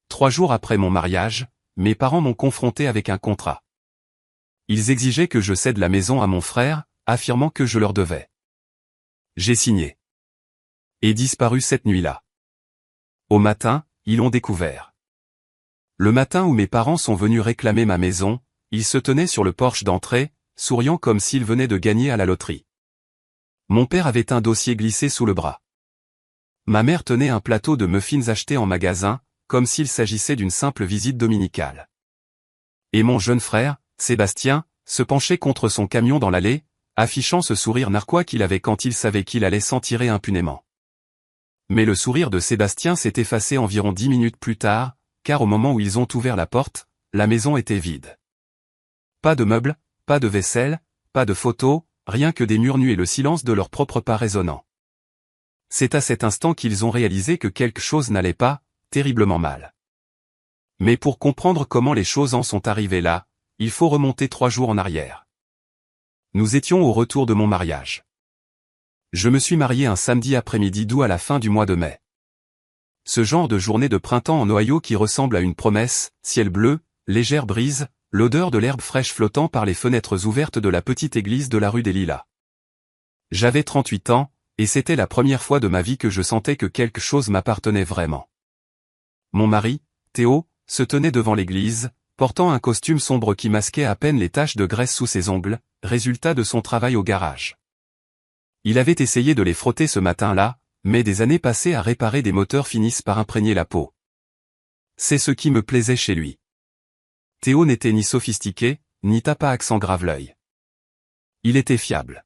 3 jours après mon mariage, mes parents m'ont confronté avec un contrat. Ils exigeaient que je cède la maison à mon frère, affirmant que je leur devais. J'ai signé. Et disparu cette nuit-là. Au matin, ils l'ont découvert. Le matin où mes parents sont venus réclamer ma maison, ils se tenaient sur le porche d'entrée, souriant comme s'ils venaient de gagner à la loterie. Mon père avait un dossier glissé sous le bras. Ma mère tenait un plateau de muffins achetés en magasin, comme s'il s'agissait d'une simple visite dominicale. Et mon jeune frère, Sébastien, se penchait contre son camion dans l'allée, affichant ce sourire narquois qu'il avait quand il savait qu'il allait s'en tirer impunément. Mais le sourire de Sébastien s'est effacé environ 10 minutes plus tard, car au moment où ils ont ouvert la porte, la maison était vide. Pas de meubles, pas de vaisselle, pas de photos, rien que des murs nus et le silence de leur propre pas résonnant. C'est à cet instant qu'ils ont réalisé que quelque chose n'allait pas, terriblement mal. Mais pour comprendre comment les choses en sont arrivées là, il faut remonter 3 jours en arrière. Nous étions au retour de mon mariage. Je me suis marié un samedi après-midi d'août à la fin du mois de mai. Ce genre de journée de printemps en Ohio qui ressemble à une promesse, ciel bleu, légère brise, l'odeur de l'herbe fraîche flottant par les fenêtres ouvertes de la petite église de la rue des Lilas. J'avais 38 ans, et c'était la première fois de ma vie que je sentais que quelque chose m'appartenait vraiment. Mon mari, Théo, se tenait devant l'église, portant un costume sombre qui masquait à peine les taches de graisse sous ses ongles, résultat de son travail au garage. Il avait essayé de les frotter ce matin-là, mais des années passées à réparer des moteurs finissent par imprégner la peau. C'est ce qui me plaisait chez lui. Théo n'était ni sophistiqué, ni tapa accent grave l'œil. Il était fiable.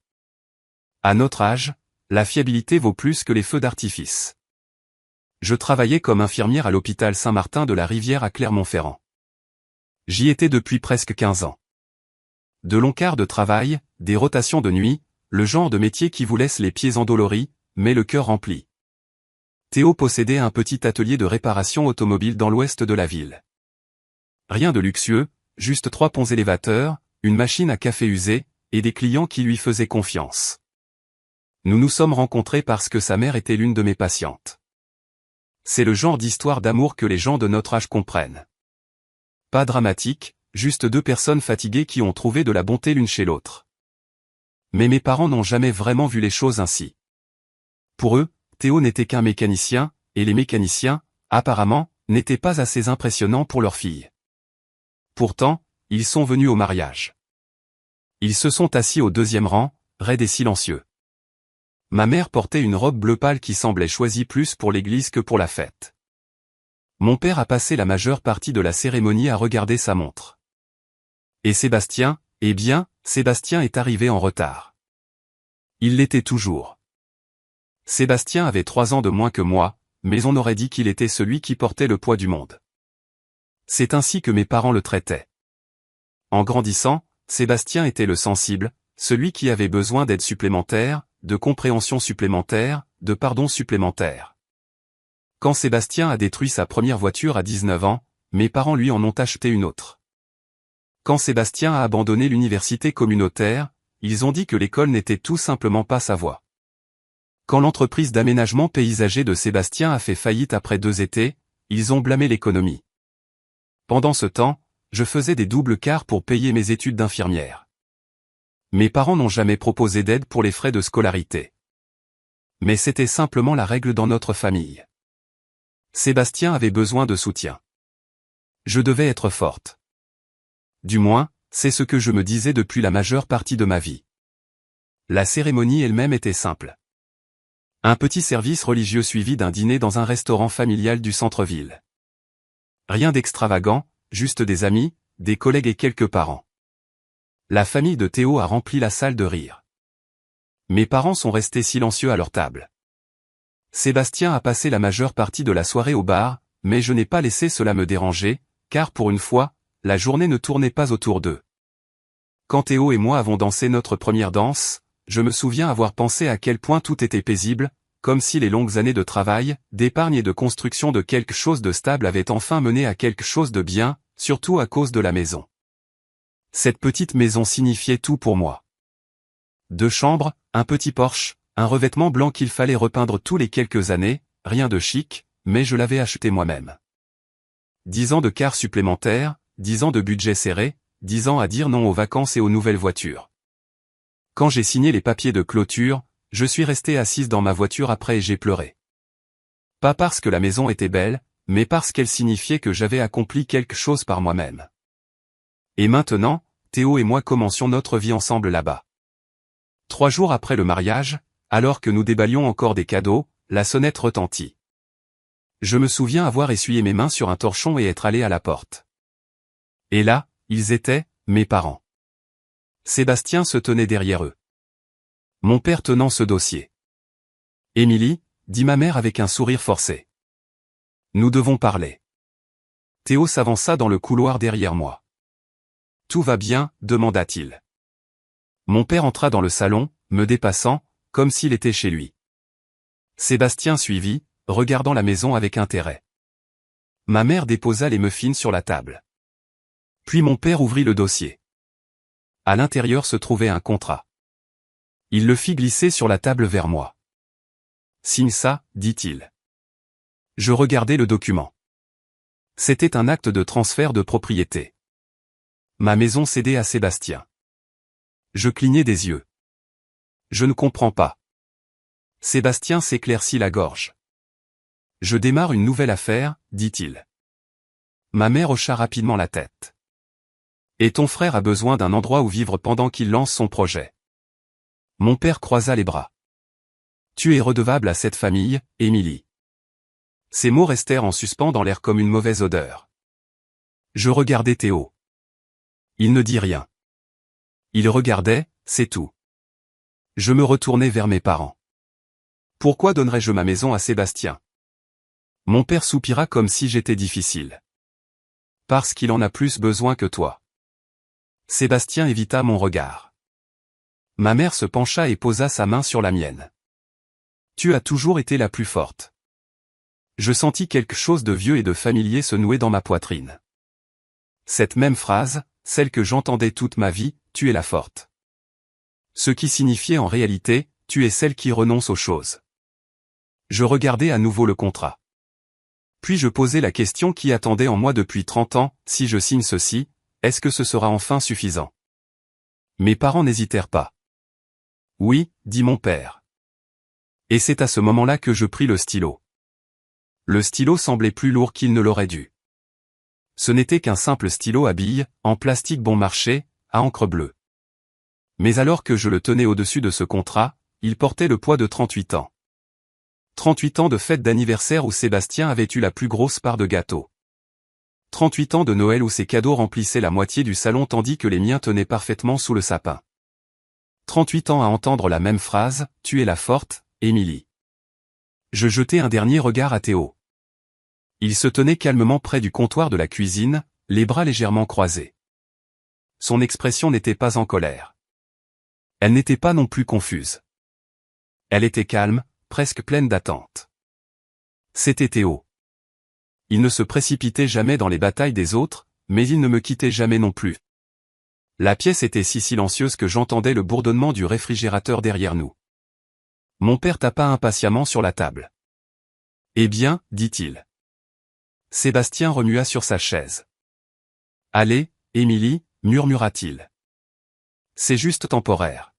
À notre âge, la fiabilité vaut plus que les feux d'artifice. Je travaillais comme infirmière à l'hôpital Saint-Martin de la Rivière à Clermont-Ferrand. J'y étais depuis presque 15 ans. De longs quarts de travail, des rotations de nuit, le genre de métier qui vous laisse les pieds endoloris, mais le cœur rempli. Théo possédait un petit atelier de réparation automobile dans l'ouest de la ville. Rien de luxueux, juste 3 ponts élévateurs, une machine à café usée, et des clients qui lui faisaient confiance. Nous nous sommes rencontrés parce que sa mère était l'une de mes patientes. C'est le genre d'histoire d'amour que les gens de notre âge comprennent. Pas dramatique, juste 2 personnes fatiguées qui ont trouvé de la bonté l'une chez l'autre. Mais mes parents n'ont jamais vraiment vu les choses ainsi. Pour eux, Théo n'était qu'un mécanicien, et les mécaniciens, apparemment, n'étaient pas assez impressionnants pour leur fille. Pourtant, ils sont venus au mariage. Ils se sont assis au 2e rang, raides et silencieux. Ma mère portait une robe bleu pâle qui semblait choisie plus pour l'église que pour la fête. Mon père a passé la majeure partie de la cérémonie à regarder sa montre. Et Sébastien, eh bien, Sébastien est arrivé en retard. Il l'était toujours. Sébastien avait 3 ans de moins que moi, mais on aurait dit qu'il était celui qui portait le poids du monde. C'est ainsi que mes parents le traitaient. En grandissant, Sébastien était le sensible, celui qui avait besoin d'aide supplémentaire, de compréhension supplémentaire, de pardon supplémentaire. Quand Sébastien a détruit sa première voiture à 19 ans, mes parents lui en ont acheté une autre. Quand Sébastien a abandonné l'université communautaire, ils ont dit que l'école n'était tout simplement pas sa voie. Quand l'entreprise d'aménagement paysager de Sébastien a fait faillite après 2 étés, ils ont blâmé l'économie. Pendant ce temps, je faisais des doubles quarts pour payer mes études d'infirmière. Mes parents n'ont jamais proposé d'aide pour les frais de scolarité. Mais c'était simplement la règle dans notre famille. Sébastien avait besoin de soutien. Je devais être forte. Du moins, c'est ce que je me disais depuis la majeure partie de ma vie. La cérémonie elle-même était simple. Un petit service religieux suivi d'un dîner dans un restaurant familial du centre-ville. Rien d'extravagant, juste des amis, des collègues et quelques parents. La famille de Théo a rempli la salle de rire. Mes parents sont restés silencieux à leur table. Sébastien a passé la majeure partie de la soirée au bar, mais je n'ai pas laissé cela me déranger, car pour une fois, la journée ne tournait pas autour d'eux. Quand Théo et moi avons dansé notre première danse, je me souviens avoir pensé à quel point tout était paisible, comme si les longues années de travail, d'épargne et de construction de quelque chose de stable avaient enfin mené à quelque chose de bien, surtout à cause de la maison. Cette petite maison signifiait tout pour moi. 2 chambres, un petit porche, un revêtement blanc qu'il fallait repeindre tous les quelques années, rien de chic, mais je l'avais acheté moi-même. 10 ans de quart supplémentaire, 10 ans de budget serré, 10 ans à dire non aux vacances et aux nouvelles voitures. Quand j'ai signé les papiers de clôture, je suis restée assise dans ma voiture après et j'ai pleuré. Pas parce que la maison était belle, mais parce qu'elle signifiait que j'avais accompli quelque chose par moi-même. Et maintenant, Théo et moi commencions notre vie ensemble là-bas. 3 jours après le mariage, alors que nous déballions encore des cadeaux, la sonnette retentit. Je me souviens avoir essuyé mes mains sur un torchon et être allé à la porte. Et là, ils étaient, mes parents. Sébastien se tenait derrière eux. Mon père tenant ce dossier. Émilie, dit ma mère avec un sourire forcé. Nous devons parler. Théo s'avança dans le couloir derrière moi. Tout va bien, demanda-t-il. Mon père entra dans le salon, me dépassant, comme s'il était chez lui. Sébastien suivit, regardant la maison avec intérêt. Ma mère déposa les muffins sur la table. Puis mon père ouvrit le dossier. À l'intérieur se trouvait un contrat. Il le fit glisser sur la table vers moi. Signe ça, dit-il. Je regardai le document. C'était un acte de transfert de propriété. Ma maison cédait à Sébastien. Je clignai des yeux. Je ne comprends pas. Sébastien s'éclaircit la gorge. Je démarre une nouvelle affaire, dit-il. Ma mère hocha rapidement la tête. Et ton frère a besoin d'un endroit où vivre pendant qu'il lance son projet. Mon père croisa les bras. Tu es redevable à cette famille, Émilie. Ces mots restèrent en suspens dans l'air comme une mauvaise odeur. Je regardai Théo. Il ne dit rien. Il regardait, c'est tout. Je me retournai vers mes parents. Pourquoi donnerais-je ma maison à Sébastien? Mon père soupira comme si j'étais difficile. Parce qu'il en a plus besoin que toi. Sébastien évita mon regard. Ma mère se pencha et posa sa main sur la mienne. Tu as toujours été la plus forte. Je sentis quelque chose de vieux et de familier se nouer dans ma poitrine. Cette même phrase, celle que j'entendais toute ma vie, tu es la forte. Ce qui signifiait en réalité, tu es celle qui renonce aux choses. Je regardai à nouveau le contrat. Puis je posai la question qui attendait en moi depuis 30 ans, si je signe ceci, est-ce que ce sera enfin suffisant? Mes parents n'hésitèrent pas. Oui, dit mon père. Et c'est à ce moment-là que je pris le stylo. Le stylo semblait plus lourd qu'il ne l'aurait dû. Ce n'était qu'un simple stylo à billes, en plastique bon marché, à encre bleue. Mais alors que je le tenais au-dessus de ce contrat, il portait le poids de 38 ans. 38 ans de fête d'anniversaire où Sébastien avait eu la plus grosse part de gâteau. 38 ans de Noël où ses cadeaux remplissaient la moitié du salon tandis que les miens tenaient parfaitement sous le sapin. 38 ans à entendre la même phrase, tu es la forte, Émilie. Je jetai un dernier regard à Théo. Il se tenait calmement près du comptoir de la cuisine, les bras légèrement croisés. Son expression n'était pas en colère. Elle n'était pas non plus confuse. Elle était calme, presque pleine d'attente. C'était Théo. Il ne se précipitait jamais dans les batailles des autres, mais il ne me quittait jamais non plus. La pièce était si silencieuse que j'entendais le bourdonnement du réfrigérateur derrière nous. Mon père tapa impatiemment sur la table. Eh bien, dit-il. Sébastien remua sur sa chaise. Allez, Émilie, murmura-t-il. C'est juste temporaire.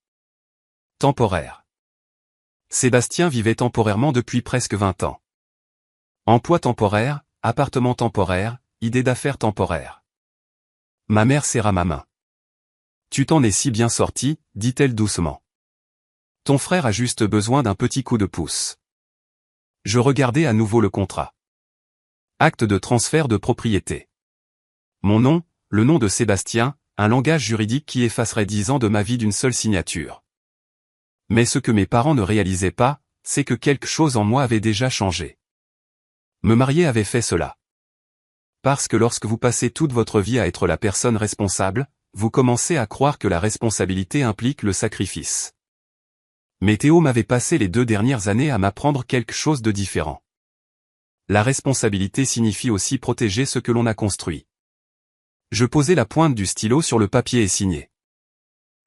Temporaire. Sébastien vivait temporairement depuis presque 20 ans. Emploi temporaire, appartement temporaire, idée d'affaires temporaire. Ma mère serra ma main. Tu t'en es si bien sorti, dit-elle doucement. Ton frère a juste besoin d'un petit coup de pouce. Je regardai à nouveau le contrat. Acte de transfert de propriété. Mon nom, le nom de Sébastien, un langage juridique qui effacerait 10 ans de ma vie d'une seule signature. Mais ce que mes parents ne réalisaient pas, c'est que quelque chose en moi avait déjà changé. Me marier avait fait cela. Parce que lorsque vous passez toute votre vie à être la personne responsable, vous commencez à croire que la responsabilité implique le sacrifice. Mais Théo m'avait passé les 2 dernières années à m'apprendre quelque chose de différent. La responsabilité signifie aussi protéger ce que l'on a construit. Je posai la pointe du stylo sur le papier et signai.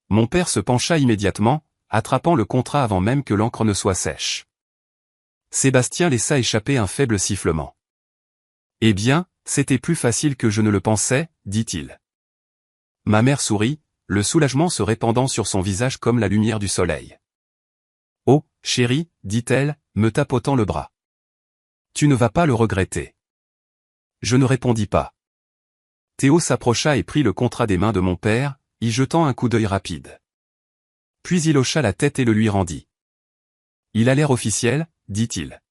Mon père se pencha immédiatement, attrapant le contrat avant même que l'encre ne soit sèche. Sébastien laissa échapper un faible sifflement. Eh bien, c'était plus facile que je ne le pensais, dit-il. Ma mère sourit, le soulagement se répandant sur son visage comme la lumière du soleil. Oh, chérie, dit-elle, me tapotant le bras. Tu ne vas pas le regretter. Je ne répondis pas. Théo s'approcha et prit le contrat des mains de mon père, y jetant un coup d'œil rapide. Puis il hocha la tête et le lui rendit. Il a l'air officiel, dit-il.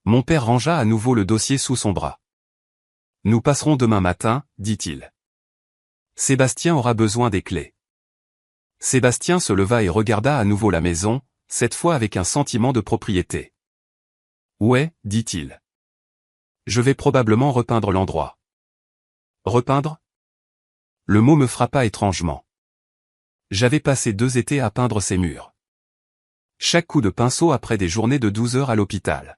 Mon père rangea à nouveau le dossier sous son bras. Nous passerons demain matin, dit-il. Sébastien aura besoin des clés. Sébastien se leva et regarda à nouveau la maison, cette fois avec un sentiment de propriété. Ouais, dit-il. Je vais probablement repeindre l'endroit. Repeindre? Le mot me frappa étrangement. J'avais passé 2 étés à peindre ces murs. Chaque coup de pinceau après des journées de 12 heures à l'hôpital.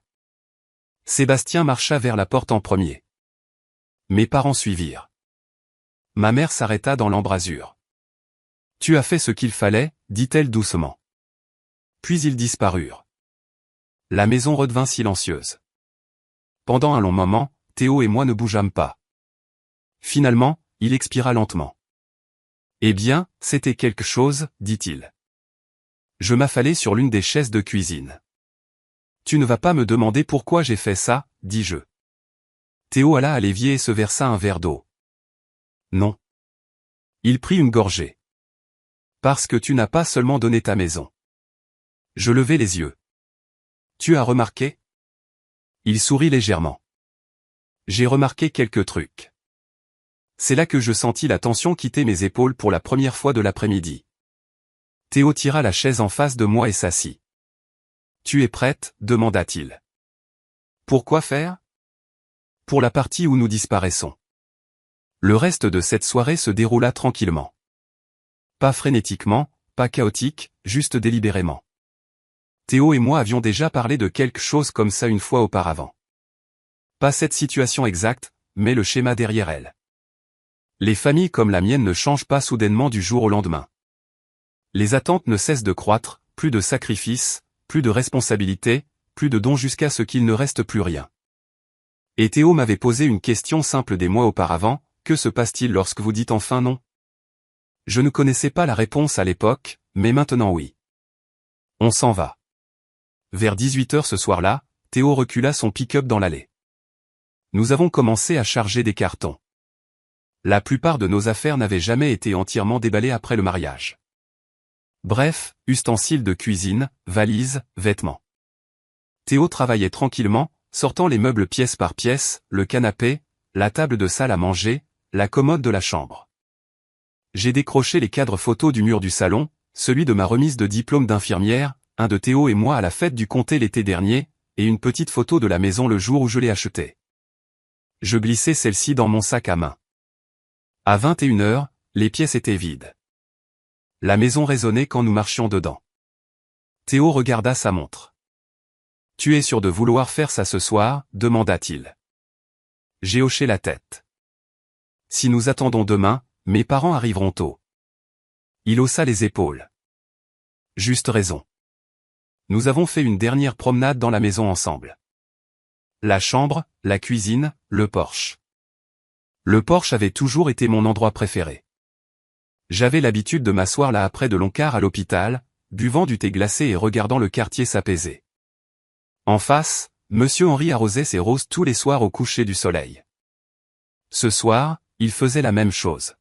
Sébastien marcha vers la porte en premier. Mes parents suivirent. Ma mère s'arrêta dans l'embrasure. Tu as fait ce qu'il fallait, dit-elle doucement. Puis ils disparurent. La maison redevint silencieuse. Pendant un long moment, Théo et moi ne bougeâmes pas. Finalement, il expira lentement. Eh bien, c'était quelque chose, dit-il. Je m'affalai sur l'une des chaises de cuisine. Tu ne vas pas me demander pourquoi j'ai fait ça, dis-je. Théo alla à l'évier et se versa un verre d'eau. Non. Il prit une gorgée. Parce que tu n'as pas seulement donné ta maison. Je levai les yeux. Tu as remarqué? Il sourit légèrement. J'ai remarqué quelques trucs. C'est là que je sentis la tension quitter mes épaules pour la première fois de l'après-midi. Théo tira la chaise en face de moi et s'assit. Tu es prête? Demanda-t-il. Pourquoi faire? Pour la partie où nous disparaissons. Le reste de cette soirée se déroula tranquillement. Pas frénétiquement, pas chaotique, juste délibérément. Théo et moi avions déjà parlé de quelque chose comme ça une fois auparavant. Pas cette situation exacte, mais le schéma derrière elle. Les familles comme la mienne ne changent pas soudainement du jour au lendemain. Les attentes ne cessent de croître, plus de sacrifices, plus de responsabilités, plus de dons jusqu'à ce qu'il ne reste plus rien. Et Théo m'avait posé une question simple des mois auparavant, que se passe-t-il lorsque vous dites enfin non? Je ne connaissais pas la réponse à l'époque, mais maintenant oui. On s'en va. Vers 18h ce soir-là, Théo recula son pick-up dans l'allée. Nous avons commencé à charger des cartons. La plupart de nos affaires n'avaient jamais été entièrement déballées après le mariage. Bref, ustensiles de cuisine, valises, vêtements. Théo travaillait tranquillement, sortant les meubles pièce par pièce, le canapé, la table de salle à manger, la commode de la chambre. J'ai décroché les cadres photos du mur du salon, celui de ma remise de diplôme d'infirmière, un de Théo et moi à la fête du comté l'été dernier, et une petite photo de la maison le jour où je l'ai achetée. Je glissai celle-ci dans mon sac à main. À 21h, les pièces étaient vides. La maison résonnait quand nous marchions dedans. Théo regarda sa montre. « Tu es sûr de vouloir faire ça ce soir ?» demanda-t-il. J'ai hoché la tête. « Si nous attendons demain, mes parents arriveront tôt. » Il haussa les épaules. « Juste raison. Nous avons fait une dernière promenade dans la maison ensemble. La chambre, la cuisine, le porche. Le porche avait toujours été mon endroit préféré. J'avais l'habitude de m'asseoir là après de longs quarts à l'hôpital, buvant du thé glacé et regardant le quartier s'apaiser. En face, Monsieur Henri arrosait ses roses tous les soirs au coucher du soleil. Ce soir, il faisait la même chose.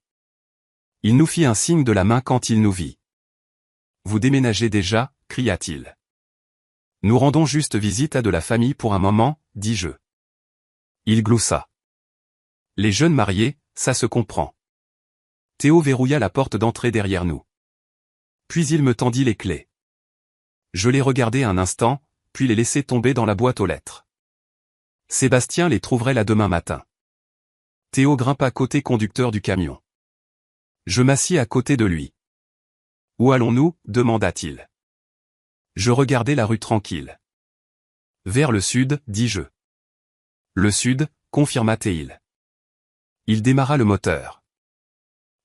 Il nous fit un signe de la main quand il nous vit. « Vous déménagez déjà ?» cria-t-il. « Nous rendons juste visite à de la famille pour un moment, dis-je. » Il gloussa. « Les jeunes mariés, ça se comprend. » Théo verrouilla la porte d'entrée derrière nous. Puis il me tendit les clés. Je les regardai un instant, puis les laissai tomber dans la boîte aux lettres. Sébastien les trouverait là demain matin. Théo grimpa côté conducteur du camion. Je m'assis à côté de lui. « Où allons-nous » demanda-t-il. Je regardai la rue tranquille. « Vers le sud » dis-je. « Le sud » confirma Théo. Il démarra le moteur.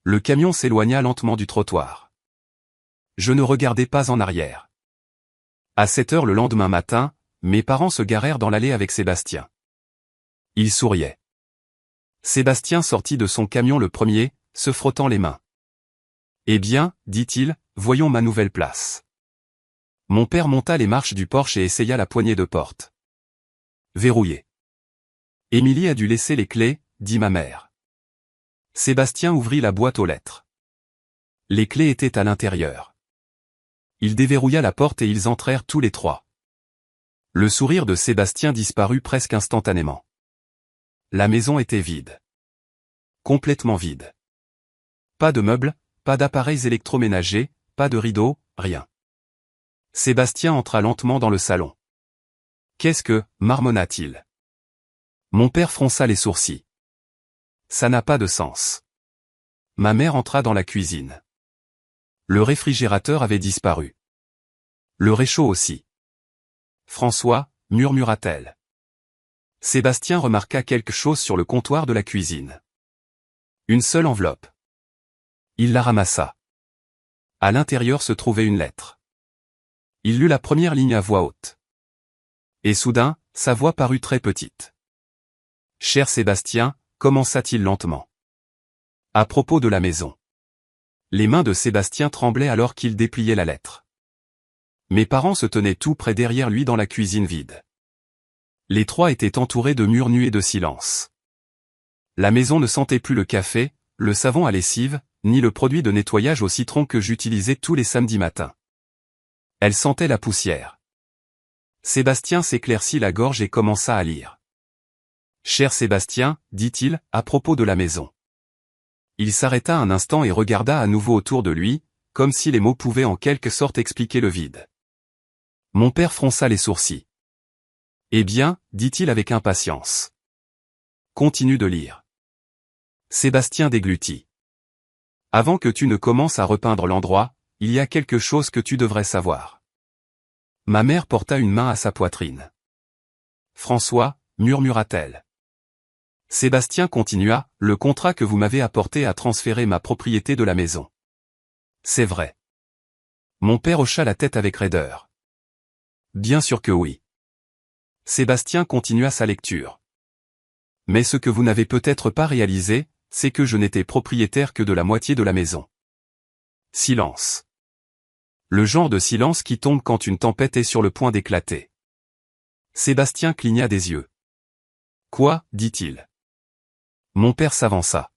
Le camion s'éloigna lentement du trottoir. Je ne regardai pas en arrière. À 7h le lendemain matin, mes parents se garèrent dans l'allée avec Sébastien. Il souriait. Sébastien sortit de son camion le premier, se frottant les mains. Eh bien, dit-il, voyons ma nouvelle place. Mon père monta les marches du Porsche et essaya la poignée de porte. Verrouillée. Émilie a dû laisser les clés, dit ma mère. Sébastien ouvrit la boîte aux lettres. Les clés étaient à l'intérieur. Il déverrouilla la porte et ils entrèrent tous les trois. Le sourire de Sébastien disparut presque instantanément. La maison était vide. Complètement vide. Pas de meubles, pas d'appareils électroménagers, pas de rideaux, rien. Sébastien entra lentement dans le salon. Qu'est-ce que, marmonna-t-il. Mon père fronça les sourcils. Ça n'a pas de sens. Ma mère entra dans la cuisine. Le réfrigérateur avait disparu. Le réchaud aussi. François, murmura-t-elle. Sébastien remarqua quelque chose sur le comptoir de la cuisine. Une seule enveloppe. Il la ramassa. À l'intérieur se trouvait une lettre. Il lut la première ligne à voix haute. Et soudain, sa voix parut très petite. Cher Sébastien, commença-t-il lentement. À propos de la maison. Les mains de Sébastien tremblaient alors qu'il dépliait la lettre. Mes parents se tenaient tout près derrière lui dans la cuisine vide. Les trois étaient entourés de murs nus et de silence. La maison ne sentait plus le café, le savon à lessive, ni le produit de nettoyage au citron que j'utilisais tous les samedis matins. Elle sentait la poussière. Sébastien s'éclaircit la gorge et commença à lire. Cher Sébastien, dit-il, à propos de la maison. Il s'arrêta un instant et regarda à nouveau autour de lui, comme si les mots pouvaient en quelque sorte expliquer le vide. Mon père fronça les sourcils. Eh bien, dit-il avec impatience. Continue de lire. Sébastien déglutit. Avant que tu ne commences à repeindre l'endroit, il y a quelque chose que tu devrais savoir. Ma mère porta une main à sa poitrine. François, murmura-t-elle. Sébastien continua, le contrat que vous m'avez apporté a transféré ma propriété de la maison. C'est vrai. Mon père hocha la tête avec raideur. Bien sûr que oui. Sébastien continua sa lecture. Mais ce que vous n'avez peut-être pas réalisé, c'est que je n'étais propriétaire que de la moitié de la maison. Silence. Le genre de silence qui tombe quand une tempête est sur le point d'éclater. Sébastien cligna des yeux. Quoi, dit-il. Mon père s'avança.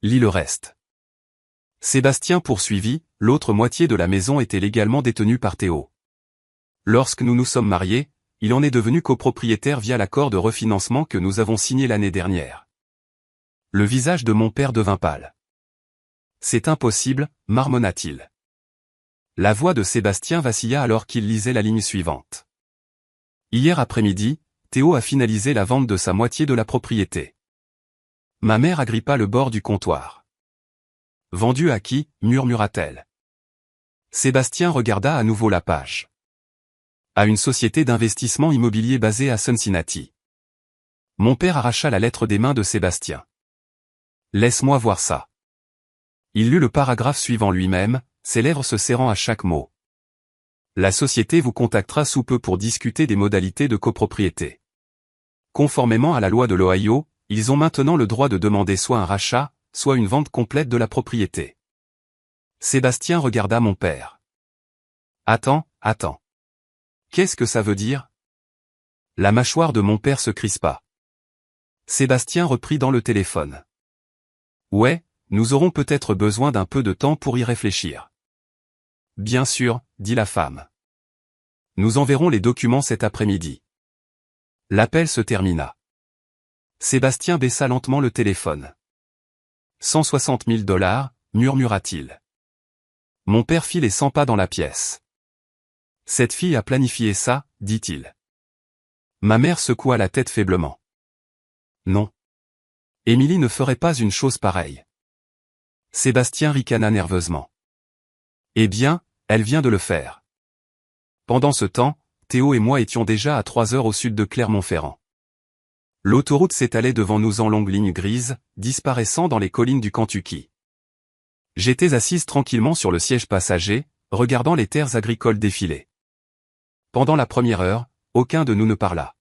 Lis le reste. Sébastien poursuivit, l'autre moitié de la maison était légalement détenue par Théo. Lorsque nous nous sommes mariés, il en est devenu copropriétaire via l'accord de refinancement que nous avons signé l'année dernière. Le visage de mon père devint pâle. C'est impossible, marmonna-t-il. La voix de Sébastien vacilla alors qu'il lisait la ligne suivante. Hier après-midi, Théo a finalisé la vente de sa moitié de la propriété. Ma mère agrippa le bord du comptoir. Vendu à qui, murmura-t-elle. Sébastien regarda à nouveau la page. À une société d'investissement immobilier basée à Cincinnati. Mon père arracha la lettre des mains de Sébastien. Laisse-moi voir ça. Il lut le paragraphe suivant lui-même, ses lèvres se serrant à chaque mot. La société vous contactera sous peu pour discuter des modalités de copropriété. Conformément à la loi de l'Ohio, ils ont maintenant le droit de demander soit un rachat, soit une vente complète de la propriété. Sébastien regarda mon père. Attends. Qu'est-ce que ça veut dire? La mâchoire de mon père se crispa. Sébastien reprit dans le téléphone. Ouais, nous aurons peut-être besoin d'un peu de temps pour y réfléchir. Bien sûr, dit la femme. Nous enverrons les documents cet après-midi. L'appel se termina. Sébastien baissa lentement le téléphone. 160 000 $, murmura-t-il. Mon père fit les 100 pas dans la pièce. Cette fille a planifié ça, dit-il. Ma mère secoua la tête faiblement. Non. Émilie ne ferait pas une chose pareille. Sébastien ricana nerveusement. Eh bien, elle vient de le faire. Pendant ce temps, Théo et moi étions déjà à 3 heures au sud de Clermont-Ferrand. L'autoroute s'étalait devant nous en longues lignes grises, disparaissant dans les collines du Kentucky. J'étais assise tranquillement sur le siège passager, regardant les terres agricoles défiler. Pendant la première heure, aucun de nous ne parla.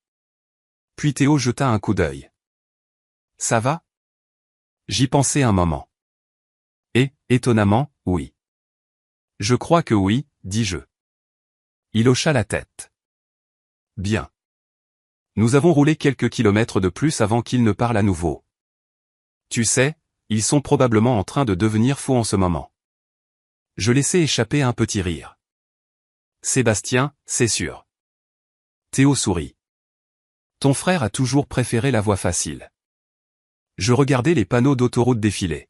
Puis Théo jeta un coup d'œil. Ça va? J'y pensais un moment. Et, étonnamment, oui. Je crois que oui, dis-je. Il hocha la tête. Bien. Nous avons roulé quelques kilomètres de plus avant qu'il ne parle à nouveau. Tu sais, ils sont probablement en train de devenir fous en ce moment. Je laissai échapper un petit rire. Sébastien, c'est sûr. Théo sourit. Ton frère a toujours préféré la voie facile. Je regardais les panneaux d'autoroute défiler.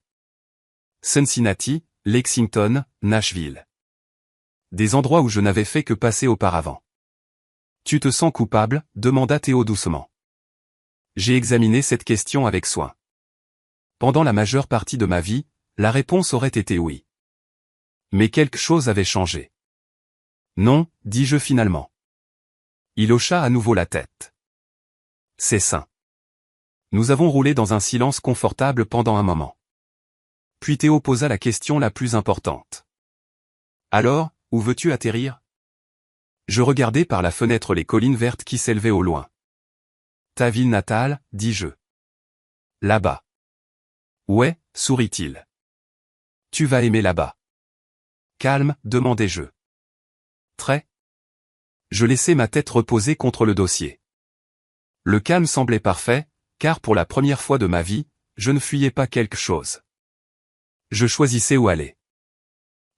Cincinnati, Lexington, Nashville. Des endroits où je n'avais fait que passer auparavant. Tu te sens coupable, demanda Théo doucement. J'ai examiné cette question avec soin. Pendant la majeure partie de ma vie, la réponse aurait été oui. Mais quelque chose avait changé. Non, dis-je finalement. Il hocha à nouveau la tête. C'est sain. Nous avons roulé dans un silence confortable pendant un moment. Puis Théo posa la question la plus importante. Alors, où veux-tu atterrir? Je regardai par la fenêtre les collines vertes qui s'élevaient au loin. Ta ville natale, dis-je. Là-bas. Ouais, sourit-il. Tu vas aimer là-bas. Calme, demandai-je. Très. Je laissai ma tête reposer contre le dossier. Le calme semblait parfait, car pour la première fois de ma vie, je ne fuyais pas quelque chose. Je choisissais où aller.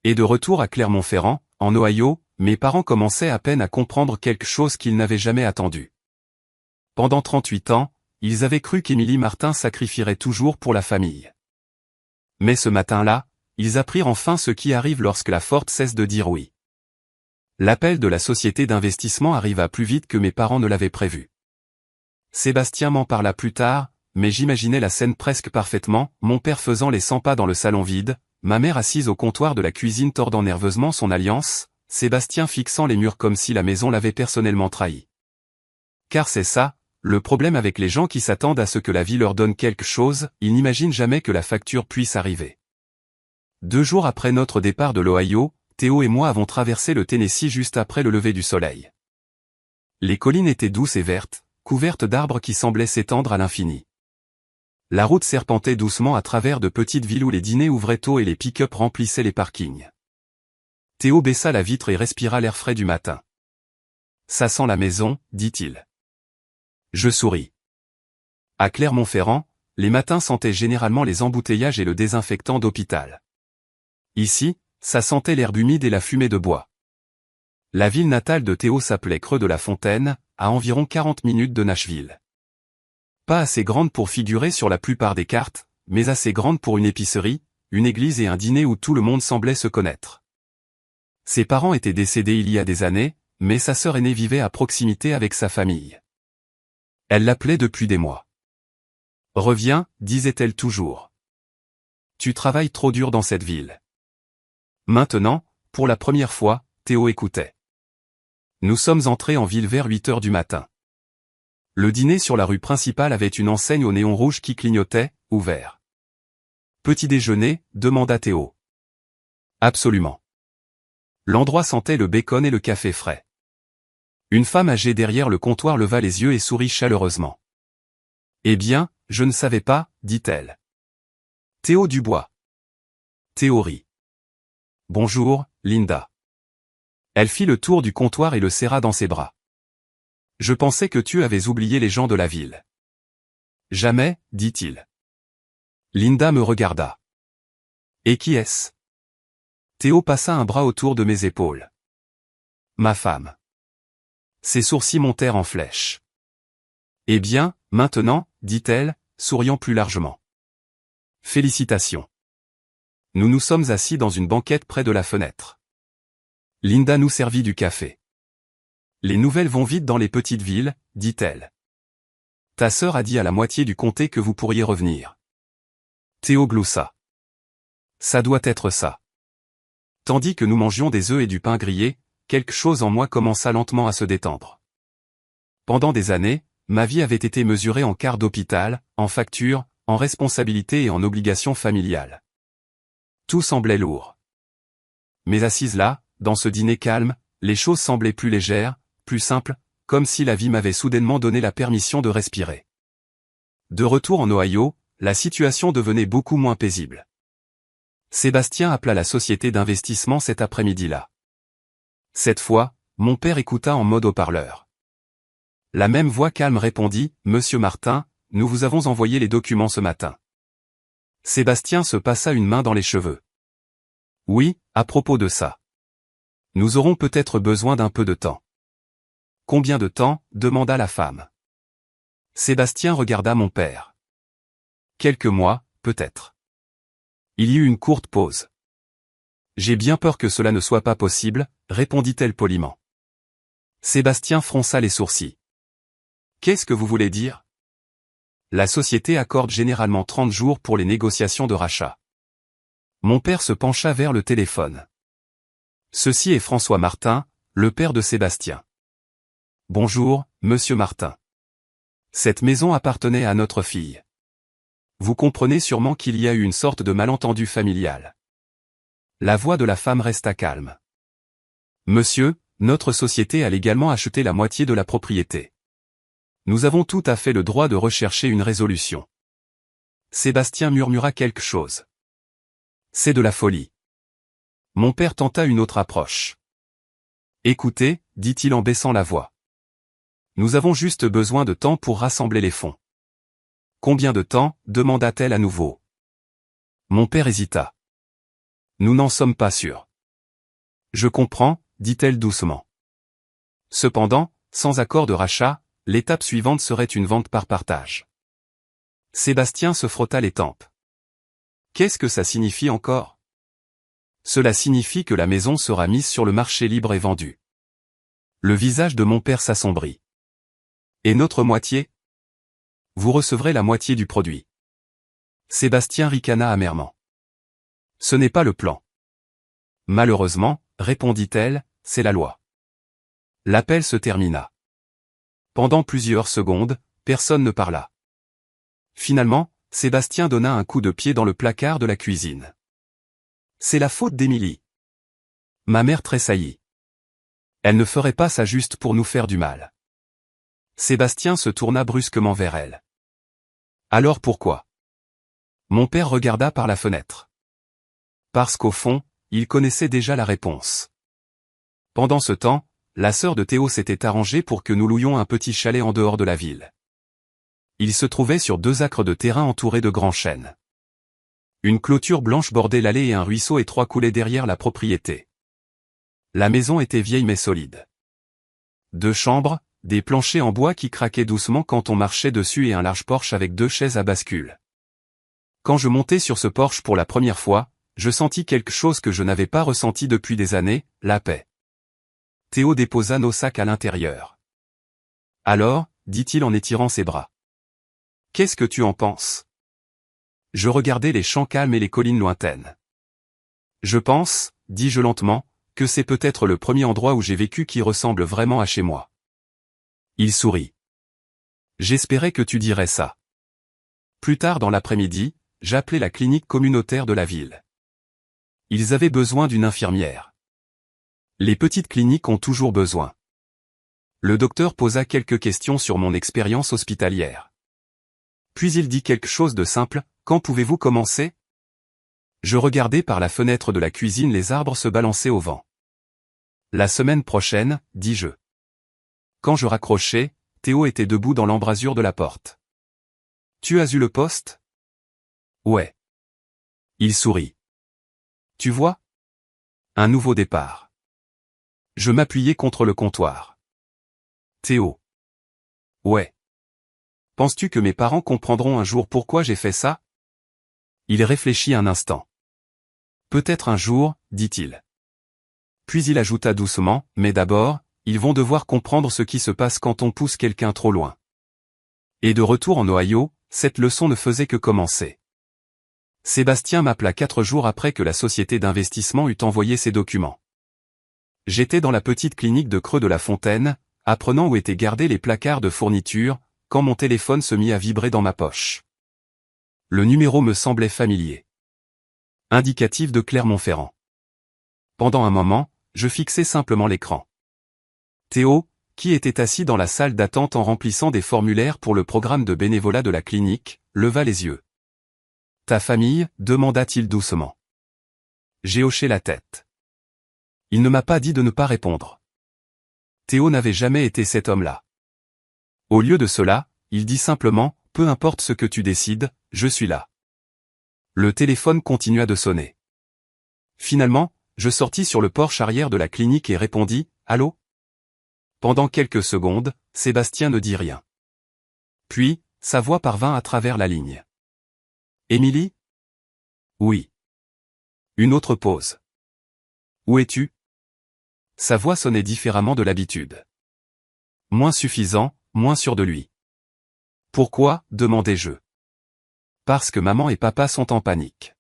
Et de retour à Clermont-Ferrand, en Ohio, mes parents commençaient à peine à comprendre quelque chose qu'ils n'avaient jamais attendu. Pendant 38 ans, ils avaient cru qu'Émilie Martin sacrifierait toujours pour la famille. Mais ce matin-là, ils apprirent enfin ce qui arrive lorsque la Ford cesse de dire oui. L'appel de la société d'investissement arriva plus vite que mes parents ne l'avaient prévu. Sébastien m'en parla plus tard, mais j'imaginais la scène presque parfaitement, mon père faisant les 100 pas dans le salon vide, ma mère assise au comptoir de la cuisine tordant nerveusement son alliance, Sébastien fixant les murs comme si la maison l'avait personnellement trahi. Car c'est ça, le problème avec les gens qui s'attendent à ce que la vie leur donne quelque chose, ils n'imaginent jamais que la facture puisse arriver. 2 jours après notre départ de l'Ohio, Théo et moi avons traversé le Tennessee juste après le lever du soleil. Les collines étaient douces et vertes, couvertes d'arbres qui semblaient s'étendre à l'infini. La route serpentait doucement à travers de petites villes où les dîners ouvraient tôt et les pick-up remplissaient les parkings. Théo baissa la vitre et respira l'air frais du matin. Ça sent la maison, dit-il. Je souris. À Clermont-Ferrand, les matins sentaient généralement les embouteillages et le désinfectant d'hôpital. Ici, ça sentait l'herbe humide et la fumée de bois. La ville natale de Théo s'appelait Creux de la Fontaine, à environ 40 minutes de Nashville. Pas assez grande pour figurer sur la plupart des cartes, mais assez grande pour une épicerie, une église et un dîner où tout le monde semblait se connaître. Ses parents étaient décédés il y a des années, mais sa sœur aînée vivait à proximité avec sa famille. Elle l'appelait depuis des mois. « Reviens », disait-elle toujours. « Tu travailles trop dur dans cette ville. » Maintenant, pour la première fois, Théo écoutait. Nous sommes entrés en ville vers 8 heures du matin. Le dîner sur la rue principale avait une enseigne au néon rouge qui clignotait, ouvert. « Petit déjeuner ?» demanda Théo. « Absolument. » L'endroit sentait le bacon et le café frais. Une femme âgée derrière le comptoir leva les yeux et sourit chaleureusement. « Eh bien, je ne savais pas, dit-elle. »« Théo Dubois. » Théo rit. « Bonjour, Linda. » Elle fit le tour du comptoir et le serra dans ses bras. « Je pensais que tu avais oublié les gens de la ville. »« Jamais, dit-il. » Linda me regarda. « Et qui est-ce » Théo passa un bras autour de mes épaules. « Ma femme. » Ses sourcils montèrent en flèche. « Eh bien, maintenant, dit-elle, souriant plus largement. « Félicitations. » Nous nous sommes assis dans une banquette près de la fenêtre. Linda nous servit du café. « Les nouvelles vont vite dans les petites villes, dit-elle. Ta sœur a dit à la moitié du comté que vous pourriez revenir. » Théo gloussa. « Ça doit être ça. » Tandis que nous mangions des œufs et du pain grillé, quelque chose en moi commença lentement à se détendre. Pendant des années, ma vie avait été mesurée en quart d'hôpital, en factures, en responsabilités et en obligations familiales. Tout semblait lourd. Mais assise là, dans ce dîner calme, les choses semblaient plus légères, plus simples, comme si la vie m'avait soudainement donné la permission de respirer. De retour en Ohio, la situation devenait beaucoup moins paisible. Sébastien appela la société d'investissement cet après-midi-là. Cette fois, mon père écouta en mode haut-parleur. La même voix calme répondit, « Monsieur Martin, nous vous avons envoyé les documents ce matin. » Sébastien se passa une main dans les cheveux. « Oui, à propos de ça. Nous aurons peut-être besoin d'un peu de temps. » « Combien de temps ?» demanda la femme. Sébastien regarda mon père. « Quelques mois, peut-être. » Il y eut une courte pause. « J'ai bien peur que cela ne soit pas possible, » répondit-elle poliment. Sébastien fronça les sourcils. « Qu'est-ce que vous voulez dire ? » La société accorde généralement 30 jours pour les négociations de rachat. Mon père se pencha vers le téléphone. Ceci est François Martin, le père de Sébastien. Bonjour, monsieur Martin. Cette maison appartenait à notre fille. Vous comprenez sûrement qu'il y a eu une sorte de malentendu familial. La voix de la femme resta calme. Monsieur, notre société a légalement acheté la moitié de la propriété. Nous avons tout à fait le droit de rechercher une résolution. Sébastien murmura quelque chose. C'est de la folie. Mon père tenta une autre approche. Écoutez, dit-il en baissant la voix. Nous avons juste besoin de temps pour rassembler les fonds. Combien de temps ? Demanda-t-elle à nouveau. Mon père hésita. Nous n'en sommes pas sûrs. Je comprends, dit-elle doucement. Cependant, sans accord de rachat, l'étape suivante serait une vente par partage. Sébastien se frotta les tempes. Qu'est-ce que ça signifie encore ? Cela signifie que la maison sera mise sur le marché libre et vendue. Le visage de mon père s'assombrit. Et notre moitié ? Vous recevrez la moitié du produit. Sébastien ricana amèrement. Ce n'est pas le plan. Malheureusement, répondit-elle, c'est la loi. L'appel se termina. Pendant plusieurs secondes, personne ne parla. Finalement, Sébastien donna un coup de pied dans le placard de la cuisine. C'est la faute d'Émilie. Ma mère tressaillit. Elle ne ferait pas ça juste pour nous faire du mal. Sébastien se tourna brusquement vers elle. Alors pourquoi ? Mon père regarda par la fenêtre. Parce qu'au fond, il connaissait déjà la réponse. Pendant ce temps, la sœur de Théo s'était arrangée pour que nous louions un petit chalet en dehors de la ville. Il se trouvait sur 2 acres de terrain entourés de grands chênes. Une clôture blanche bordait l'allée et un ruisseau étroit coulait derrière la propriété. La maison était vieille mais solide. 2 chambres, des planchers en bois qui craquaient doucement quand on marchait dessus et un large porche avec 2 chaises à bascule. Quand je montai sur ce porche pour la première fois, je sentis quelque chose que je n'avais pas ressenti depuis des années, la paix. Théo déposa nos sacs à l'intérieur. Alors, dit-il en étirant ses bras. Qu'est-ce que tu en penses ? Je regardais les champs calmes et les collines lointaines. Je pense, dis-je lentement, que c'est peut-être le premier endroit où j'ai vécu qui ressemble vraiment à chez moi. Il sourit. J'espérais que tu dirais ça. Plus tard dans l'après-midi, j'appelai la clinique communautaire de la ville. Ils avaient besoin d'une infirmière. Les petites cliniques ont toujours besoin. Le docteur posa quelques questions sur mon expérience hospitalière. Puis il dit quelque chose de simple, « Quand pouvez-vous commencer ?» Je regardai par la fenêtre de la cuisine les arbres se balancer au vent. « La semaine prochaine, dis-je. » Quand je raccrochai, Théo était debout dans l'embrasure de la porte. « Tu as eu le poste ? » « Ouais. » Il sourit. « Tu vois ? Un nouveau départ. » Je m'appuyai contre le comptoir. « Théo. » « Ouais. Penses-tu que mes parents comprendront un jour pourquoi j'ai fait ça ? » Il réfléchit un instant. « Peut-être un jour, dit-il. » Puis il ajouta doucement, « Mais d'abord, ils vont devoir comprendre ce qui se passe quand on pousse quelqu'un trop loin. » Et de retour en Ohio, cette leçon ne faisait que commencer. Sébastien m'appela 4 jours après que la société d'investissement eut envoyé ses documents. J'étais dans la petite clinique de Creux de la Fontaine, apprenant où étaient gardés les placards de fourniture, quand mon téléphone se mit à vibrer dans ma poche. Le numéro me semblait familier. Indicatif de Clermont-Ferrand. Pendant un moment, je fixais simplement l'écran. Théo, qui était assis dans la salle d'attente en remplissant des formulaires pour le programme de bénévolat de la clinique, leva les yeux. Ta famille, demanda-t-il doucement. J'ai hoché la tête. Il ne m'a pas dit de ne pas répondre. Théo n'avait jamais été cet homme-là. Au lieu de cela, il dit simplement, peu importe ce que tu décides, je suis là. Le téléphone continua de sonner. Finalement, je sortis sur le porche arrière de la clinique et répondis, allô? Pendant quelques secondes, Sébastien ne dit rien. Puis, sa voix parvint à travers la ligne. Émilie? Oui. Une autre pause. Où es-tu? Sa voix sonnait différemment de l'habitude. Moins suffisant, moins sûr de lui. Pourquoi? Demandai-je. Parce que maman et papa sont en panique.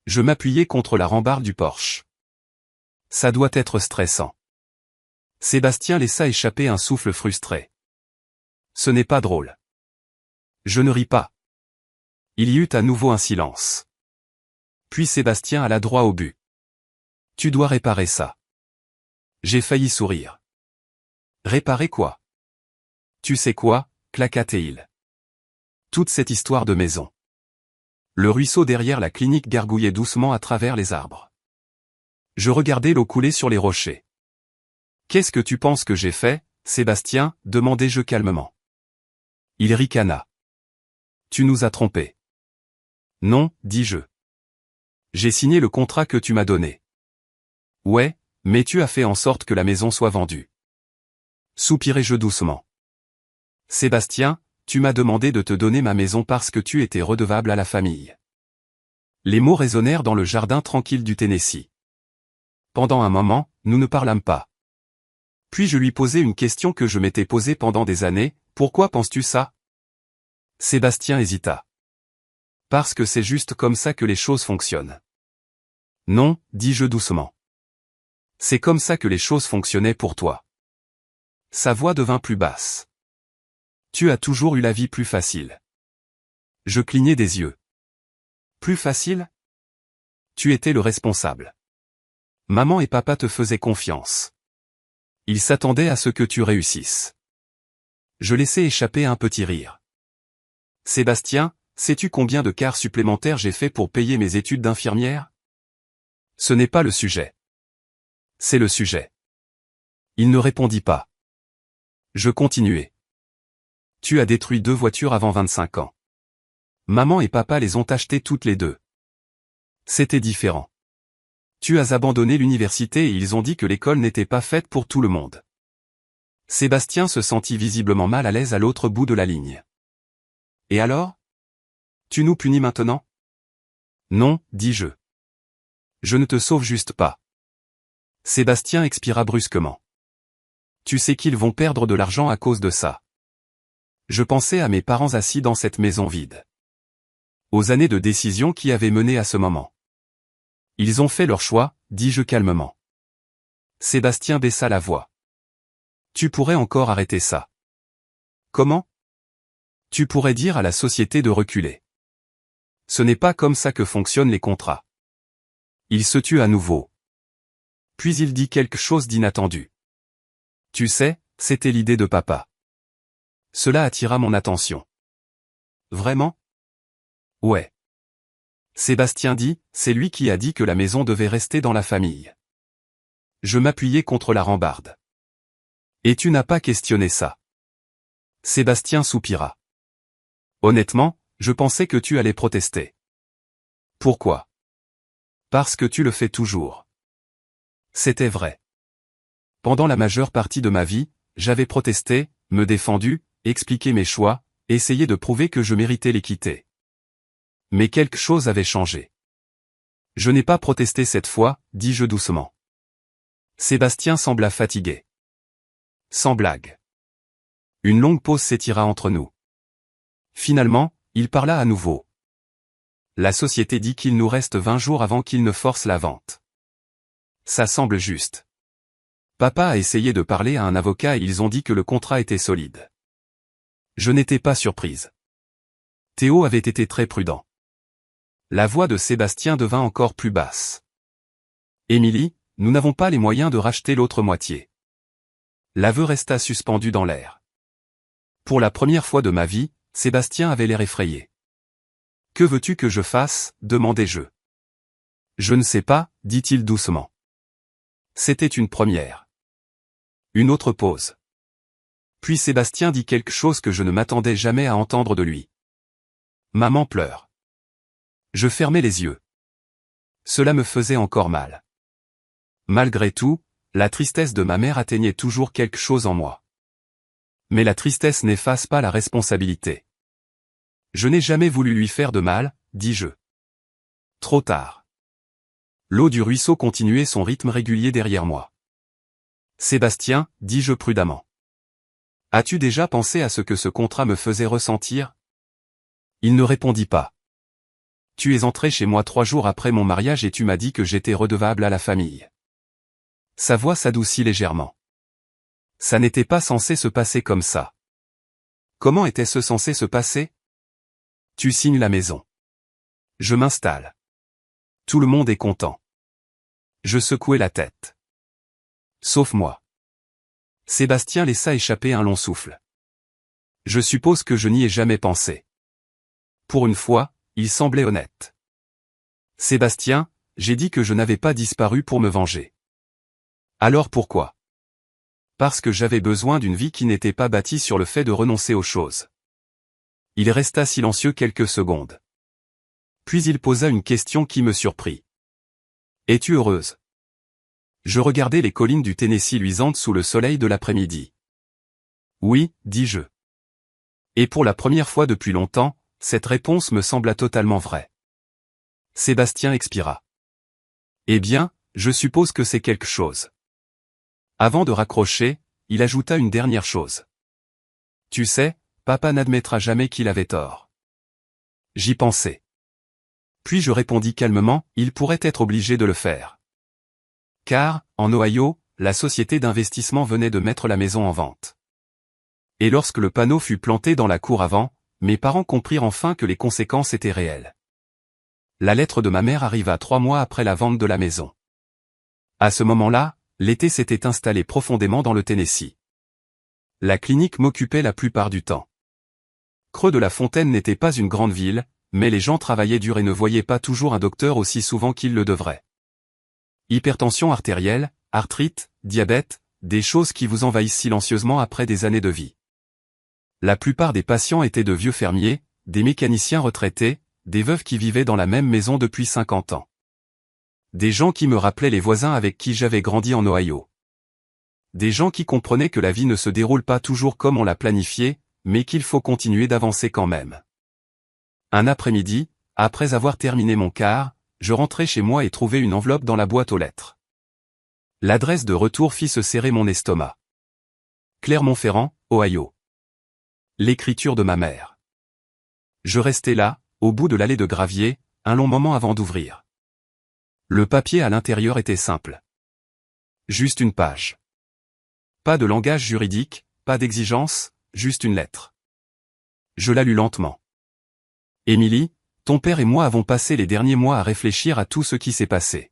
Je m'appuyai contre la rambarde du porche. Ça doit être stressant. Sébastien laissa échapper un souffle frustré. Ce n'est pas drôle. Je ne ris pas. Il y eut à nouveau un silence. Puis Sébastien alla droit au but. Tu dois réparer ça. J'ai failli sourire. Réparer quoi? Tu sais quoi, claqua-t-il. Toute cette histoire de maison. Le ruisseau derrière la clinique gargouillait doucement à travers les arbres. Je regardais l'eau couler sur les rochers. Qu'est-ce que tu penses que j'ai fait, Sébastien? Demandai-je calmement. Il ricana. Tu nous as trompés. Non, dis-je. J'ai signé le contrat que tu m'as donné. Ouais, mais tu as fait en sorte que la maison soit vendue. Soupirai-je doucement. Sébastien, tu m'as demandé de te donner ma maison parce que tu étais redevable à la famille. Les mots résonnèrent dans le jardin tranquille du Tennessee. Pendant un moment, nous ne parlâmes pas. Puis je lui posai une question que je m'étais posée pendant des années, pourquoi penses-tu ça? Sébastien hésita. Parce que c'est juste comme ça que les choses fonctionnent. Non, dis-je doucement. C'est comme ça que les choses fonctionnaient pour toi. Sa voix devint plus basse. Tu as toujours eu la vie plus facile. Je clignai des yeux. Plus facile? Tu étais le responsable. Maman et papa te faisaient confiance. Ils s'attendaient à ce que tu réussisses. Je laissai échapper un petit rire. Sébastien, sais-tu combien de quarts supplémentaires j'ai fait pour payer mes études d'infirmière? Ce n'est pas le sujet. C'est le sujet. Il ne répondit pas. Je continuai. Tu as détruit 2 voitures avant 25 ans. Maman et papa les ont achetées toutes les 2. C'était différent. Tu as abandonné l'université et ils ont dit que l'école n'était pas faite pour tout le monde. Sébastien se sentit visiblement mal à l'aise à l'autre bout de la ligne. Et alors? Tu nous punis maintenant? Non, dis-je. Je ne te sauve juste pas. Sébastien expira brusquement. Tu sais qu'ils vont perdre de l'argent à cause de ça. Je pensais à mes parents assis dans cette maison vide. Aux années de décision qui avaient mené à ce moment. Ils ont fait leur choix, dis-je calmement. Sébastien baissa la voix. Tu pourrais encore arrêter ça. Comment? Tu pourrais dire à la société de reculer. Ce n'est pas comme ça que fonctionnent les contrats. Il se tut à nouveau. Puis il dit quelque chose d'inattendu. Tu sais, c'était l'idée de papa. Cela attira mon attention. Vraiment? Ouais. Sébastien dit, c'est lui qui a dit que la maison devait rester dans la famille. Je m'appuyai contre la rambarde. Et tu n'as pas questionné ça. Sébastien soupira. Honnêtement, je pensais que tu allais protester. Pourquoi? Parce que tu le fais toujours. C'était vrai. Pendant la majeure partie de ma vie, j'avais protesté, me défendu, expliqué mes choix, essayé de prouver que je méritais l'équité. Mais quelque chose avait changé. Je n'ai pas protesté cette fois, dis-je doucement. Sébastien sembla fatigué. Sans blague. Une longue pause s'étira entre nous. Finalement, il parla à nouveau. La société dit qu'il nous reste 20 jours avant qu'il ne force la vente. Ça semble juste. Papa a essayé de parler à un avocat et ils ont dit que le contrat était solide. Je n'étais pas surprise. Théo avait été très prudent. La voix de Sébastien devint encore plus basse. Émilie, nous n'avons pas les moyens de racheter l'autre moitié. L'aveu resta suspendu dans l'air. Pour la première fois de ma vie, Sébastien avait l'air effrayé. Que veux-tu que je fasse, demandai-je. Je ne sais pas, dit-il doucement. C'était une première. Une autre pause. Puis Sébastien dit quelque chose que je ne m'attendais jamais à entendre de lui. Maman pleure. Je fermai les yeux. Cela me faisait encore mal. Malgré tout, la tristesse de ma mère atteignait toujours quelque chose en moi. Mais la tristesse n'efface pas la responsabilité. Je n'ai jamais voulu lui faire de mal, dis-je. Trop tard. L'eau du ruisseau continuait son rythme régulier derrière moi. Sébastien, dis-je prudemment. As-tu déjà pensé à ce que ce contrat me faisait ressentir? Il ne répondit pas. Tu es entré chez moi 3 jours après mon mariage et tu m'as dit que j'étais redevable à la famille. Sa voix s'adoucit légèrement. Ça n'était pas censé se passer comme ça. Comment était-ce censé se passer? Tu signes la maison. Je m'installe. Tout le monde est content. Je secouai la tête. Sauf moi. Sébastien laissa échapper un long souffle. Je suppose que je n'y ai jamais pensé. Pour une fois, il semblait honnête. Sébastien, j'ai dit que je n'avais pas disparu pour me venger. Alors pourquoi? Parce que j'avais besoin d'une vie qui n'était pas bâtie sur le fait de renoncer aux choses. Il resta silencieux quelques secondes. Puis il posa une question qui me surprit. Es-tu heureuse? Je regardais les collines du Tennessee luisantes sous le soleil de l'après-midi. Oui, dis-je. Et pour la première fois depuis longtemps, cette réponse me sembla totalement vraie. Sébastien expira. Eh bien, je suppose que c'est quelque chose. Avant de raccrocher, il ajouta une dernière chose. Tu sais, papa n'admettra jamais qu'il avait tort. J'y pensais. Puis je répondis calmement, il pourrait être obligé de le faire. Car, en Ohio, la société d'investissement venait de mettre la maison en vente. Et lorsque le panneau fut planté dans la cour avant, mes parents comprirent enfin que les conséquences étaient réelles. La lettre de ma mère arriva 3 mois après la vente de la maison. À ce moment-là, l'été s'était installé profondément dans le Tennessee. La clinique m'occupait la plupart du temps. Creux de la Fontaine n'était pas une grande ville, mais les gens travaillaient dur et ne voyaient pas toujours un docteur aussi souvent qu'ils le devraient. Hypertension artérielle, arthrite, diabète, des choses qui vous envahissent silencieusement après des années de vie. La plupart des patients étaient de vieux fermiers, des mécaniciens retraités, des veuves qui vivaient dans la même maison depuis 50 ans. Des gens qui me rappelaient les voisins avec qui j'avais grandi en Ohio. Des gens qui comprenaient que la vie ne se déroule pas toujours comme on l'a planifié, mais qu'il faut continuer d'avancer quand même. Un après-midi, après avoir terminé mon quart, je rentrai chez moi et trouvai une enveloppe dans la boîte aux lettres. L'adresse de retour fit se serrer mon estomac. Clermont-Ferrand, Ohio. L'écriture de ma mère. Je restai là, au bout de l'allée de gravier, un long moment avant d'ouvrir. Le papier à l'intérieur était simple. Juste une page. Pas de langage juridique, pas d'exigence, juste une lettre. Je la lus lentement. Émilie, ton père et moi avons passé les derniers mois à réfléchir à tout ce qui s'est passé.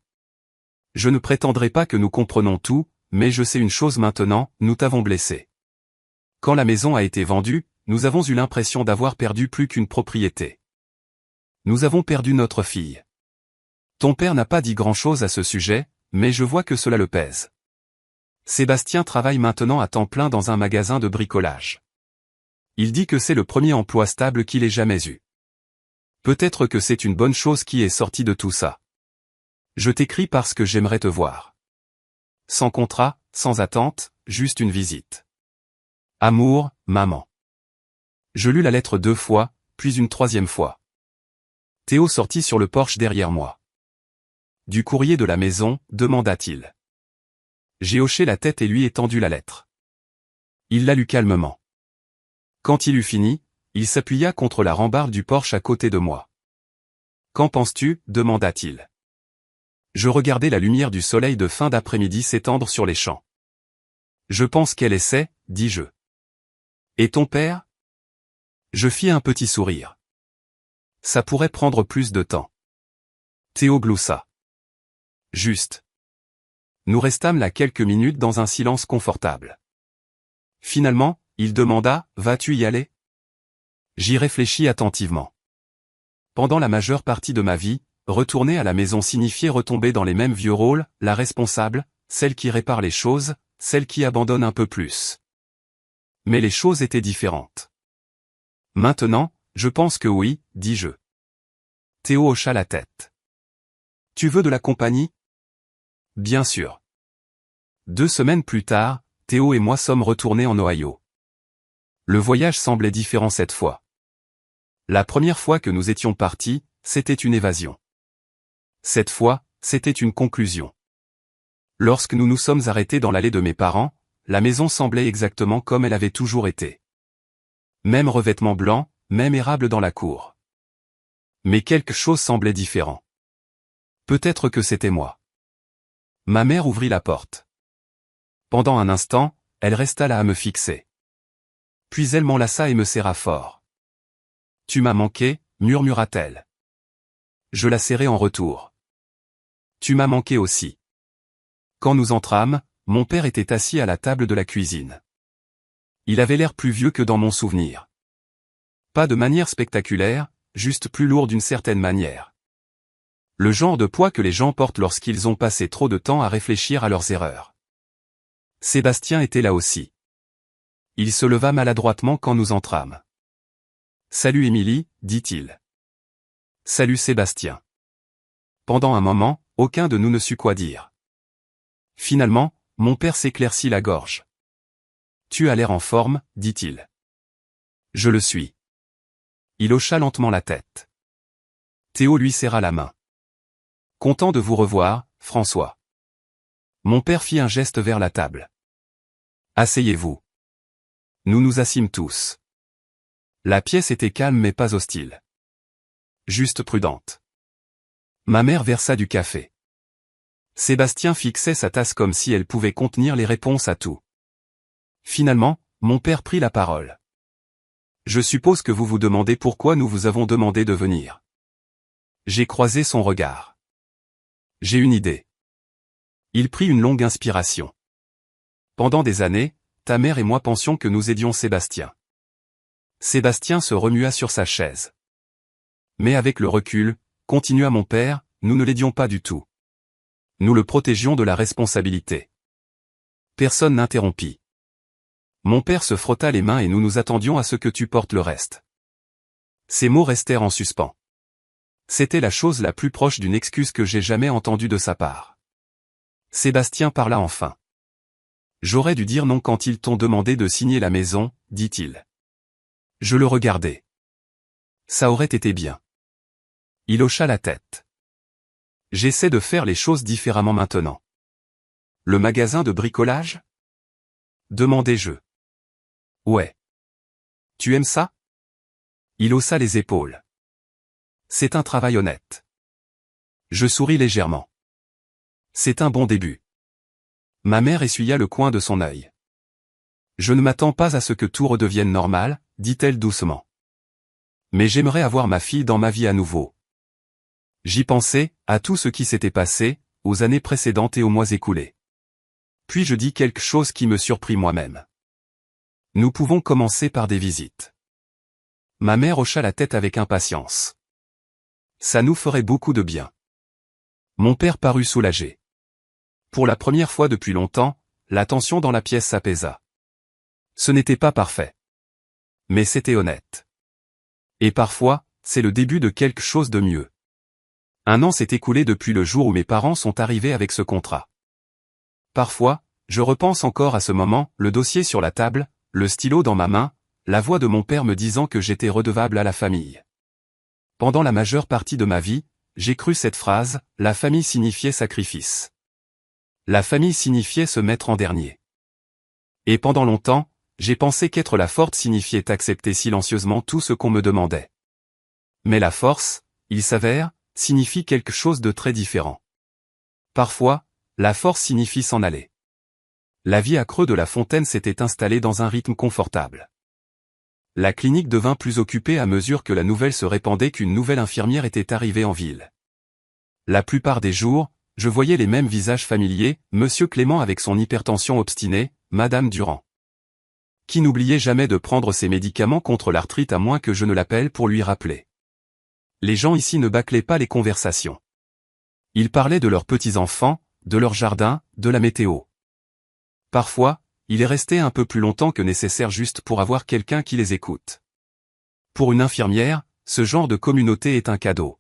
Je ne prétendrai pas que nous comprenons tout, mais je sais une chose maintenant, nous t'avons blessé. Quand la maison a été vendue, nous avons eu l'impression d'avoir perdu plus qu'une propriété. Nous avons perdu notre fille. Ton père n'a pas dit grand-chose à ce sujet, mais je vois que cela le pèse. Sébastien travaille maintenant à temps plein dans un magasin de bricolage. Il dit que c'est le premier emploi stable qu'il ait jamais eu. Peut-être que c'est une bonne chose qui est sortie de tout ça. Je t'écris parce que j'aimerais te voir. Sans contrat, sans attente, juste une visite. Amour, maman. Je lus la lettre 2 fois, puis une 3e fois. Théo sortit sur le porche derrière moi. Du courrier de la maison, demanda-t-il. J'ai hoché la tête et lui ai tendu la lettre. Il la lut calmement. Quand il eut fini, il s'appuya contre la rambarde du porche à côté de moi. Qu'en penses-tu, demanda-t-il. Je regardais la lumière du soleil de fin d'après-midi s'étendre sur les champs. Je pense qu'elle essaie, dis-je. Et ton père? Je fis un petit sourire. Ça pourrait prendre plus de temps. Théo gloussa. Juste. Nous restâmes là quelques minutes dans un silence confortable. Finalement, il demanda, vas-tu y aller? J'y réfléchis attentivement. Pendant la majeure partie de ma vie, retourner à la maison signifiait retomber dans les mêmes vieux rôles, la responsable, celle qui répare les choses, celle qui abandonne un peu plus. Mais les choses étaient différentes. Maintenant, je pense que oui, dis-je. Théo hocha la tête. Tu veux de la compagnie? Bien sûr. 2 semaines plus tard, Théo et moi sommes retournés en Ohio. Le voyage semblait différent cette fois. La première fois que nous étions partis, c'était une évasion. Cette fois, c'était une conclusion. Lorsque nous nous sommes arrêtés dans l'allée de mes parents, la maison semblait exactement comme elle avait toujours été. Même revêtement blanc, même érable dans la cour. Mais quelque chose semblait différent. Peut-être que c'était moi. Ma mère ouvrit la porte. Pendant un instant, elle resta là à me fixer. Puis elle m'enlaça et me serra fort. « Tu m'as manqué » murmura-t-elle. Je la serrai en retour. « Tu m'as manqué aussi. » Quand nous entrâmes, mon père était assis à la table de la cuisine. Il avait l'air plus vieux que dans mon souvenir. Pas de manière spectaculaire, juste plus lourd d'une certaine manière. Le genre de poids que les gens portent lorsqu'ils ont passé trop de temps à réfléchir à leurs erreurs. Sébastien était là aussi. Il se leva maladroitement quand nous entrâmes. « Salut Émilie » dit-il. « Salut Sébastien. » Pendant un moment, aucun de nous ne sut quoi dire. Finalement, mon père s'éclaircit la gorge. « Tu as l'air en forme » dit-il. « Je le suis. » Il hocha lentement la tête. Théo lui serra la main. « Content de vous revoir, François. » Mon père fit un geste vers la table. « Asseyez-vous. » Nous nous assîmes tous. La pièce était calme mais pas hostile. Juste prudente. Ma mère versa du café. Sébastien fixait sa tasse comme si elle pouvait contenir les réponses à tout. Finalement, mon père prit la parole. « Je suppose que vous vous demandez pourquoi nous vous avons demandé de venir. » J'ai croisé son regard. « J'ai une idée. » Il prit une longue inspiration. « Pendant des années, ta mère et moi pensions que nous aidions Sébastien. » Sébastien se remua sur sa chaise. « Mais avec le recul, continua mon père, nous ne l'aidions pas du tout. Nous le protégions de la responsabilité. » Personne n'interrompit. Mon père se frotta les mains et nous nous attendions à ce que tu portes le reste. Ces mots restèrent en suspens. C'était la chose la plus proche d'une excuse que j'ai jamais entendue de sa part. Sébastien parla enfin. « J'aurais dû dire non quand ils t'ont demandé de signer la maison, dit-il. » Je le regardai. Ça aurait été bien. Il hocha la tête. J'essaie de faire les choses différemment maintenant. Le magasin de bricolage? Demandai-je. Ouais. Tu aimes ça? Il haussa les épaules. C'est un travail honnête. Je souris légèrement. C'est un bon début. Ma mère essuya le coin de son œil. Je ne m'attends pas à ce que tout redevienne normal, dit-elle doucement. Mais j'aimerais avoir ma fille dans ma vie à nouveau. J'y pensais, à tout ce qui s'était passé, aux années précédentes et aux mois écoulés. Puis je dis quelque chose qui me surprit moi-même. Nous pouvons commencer par des visites. Ma mère hocha la tête avec impatience. Ça nous ferait beaucoup de bien. Mon père parut soulagé. Pour la première fois depuis longtemps, la tension dans la pièce s'apaisa. Ce n'était pas parfait. Mais c'était honnête. Et parfois, c'est le début de quelque chose de mieux. 1 an s'est écoulé depuis le jour où mes parents sont arrivés avec ce contrat. Parfois, je repense encore à ce moment, le dossier sur la table, le stylo dans ma main, la voix de mon père me disant que j'étais redevable à la famille. Pendant la majeure partie de ma vie, j'ai cru cette phrase, la famille signifiait sacrifice. La famille signifiait se mettre en dernier. Et pendant longtemps, j'ai pensé qu'être la forte signifiait accepter silencieusement tout ce qu'on me demandait. Mais la force, il s'avère, signifie quelque chose de très différent. Parfois, la force signifie s'en aller. La vie à Creux de la Fontaine s'était installée dans un rythme confortable. La clinique devint plus occupée à mesure que la nouvelle se répandait qu'une nouvelle infirmière était arrivée en ville. La plupart des jours, je voyais les mêmes visages familiers, Monsieur Clément avec son hypertension obstinée, Madame Durand, qui n'oubliait jamais de prendre ses médicaments contre l'arthrite à moins que je ne l'appelle pour lui rappeler. Les gens ici ne bâclaient pas les conversations. Ils parlaient de leurs petits-enfants, de leur jardin, de la météo. Parfois, il est resté un peu plus longtemps que nécessaire juste pour avoir quelqu'un qui les écoute. Pour une infirmière, ce genre de communauté est un cadeau.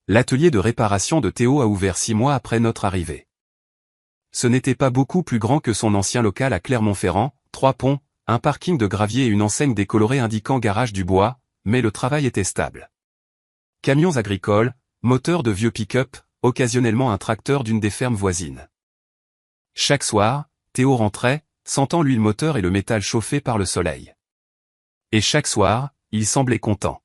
L'atelier de réparation de Théo a ouvert 6 mois après notre arrivée. Ce n'était pas beaucoup plus grand que son ancien local à Clermont-Ferrand, 3 ponts, un parking de gravier et une enseigne décolorée indiquant garage du bois, mais le travail était stable. Camions agricoles, moteurs de vieux pick-up, occasionnellement un tracteur d'une des fermes voisines. Chaque soir, Théo rentrait, sentant l'huile moteur et le métal chauffé par le soleil. Et chaque soir, il semblait content.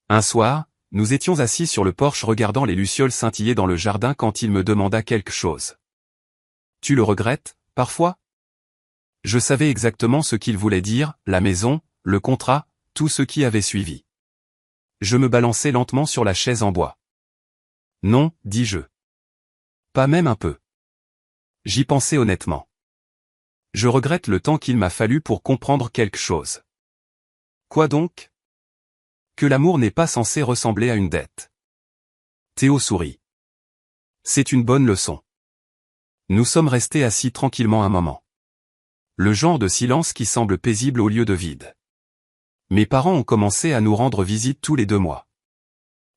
Un soir, nous étions assis sur le porche regardant les lucioles scintiller dans le jardin quand il me demanda quelque chose. « Tu le regrettes, parfois ?» Je savais exactement ce qu'il voulait dire, la maison, le contrat, tout ce qui avait suivi. Je me balançais lentement sur la chaise en bois. « Non, dis-je. Pas même un peu. J'y pensais honnêtement. Je regrette le temps qu'il m'a fallu pour comprendre quelque chose. » Quoi donc? Que l'amour n'est pas censé ressembler à une dette. Théo sourit. C'est une bonne leçon. Nous sommes restés assis tranquillement un moment. Le genre de silence qui semble paisible au lieu de vide. Mes parents ont commencé à nous rendre visite tous les 2 mois.